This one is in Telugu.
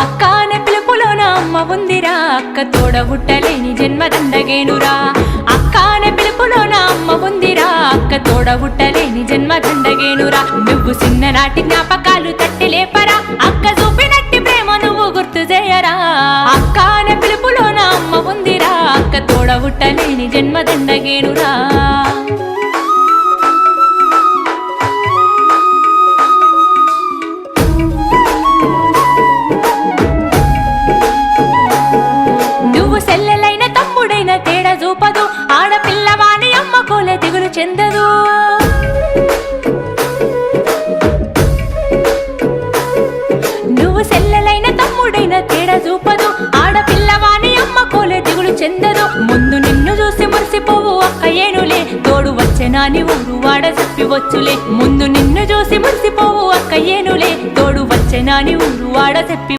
అక్క అనే పిలుపులోన అమ్మ ఉందిరా, అక్క తోడబుట్టలేని జన్మదండగేనురా. అక్క అనే పిలుపులోన అమ్మ ఉందిరా, అక్క తోడబుట్టలేని జన్మదండగేనురా. నువ్వు చిన్ననాటి జ్ఞాపకాలు తట్టి లేపరా, అక్క చూపినట్టి ప్రేమ నువ్వు గుర్తు చేయరా. అక్క అనే పిలుపులోన అమ్మ ఉందిరా, అక్క తోడబుట్టలేని జన్మదండగేనురా. నువ్వు సెల్లెలైన తమ్ముడైన తేడా చూపదు, ఆడపిల్లవాని అమ్మ కోలే దిగులు చెందదు. నువ్వు సెల్లెలైన తమ్ముడైన తేడా చూపదు, ఆడపిల్లవాని అమ్మ కోలే దిగులు చెందదు. ముందు నిన్ను చూసి మురిసిపోవు అక్క ఏనులే, తోడు వచ్చెనాని ఊరు వాడ చెప్పి వచ్చులే. ముందు నిన్ను చూసి మురిసిపోవు అక్క ఏనులే, తోడు వచ్చెనాని ఊరు వాడ చెప్పి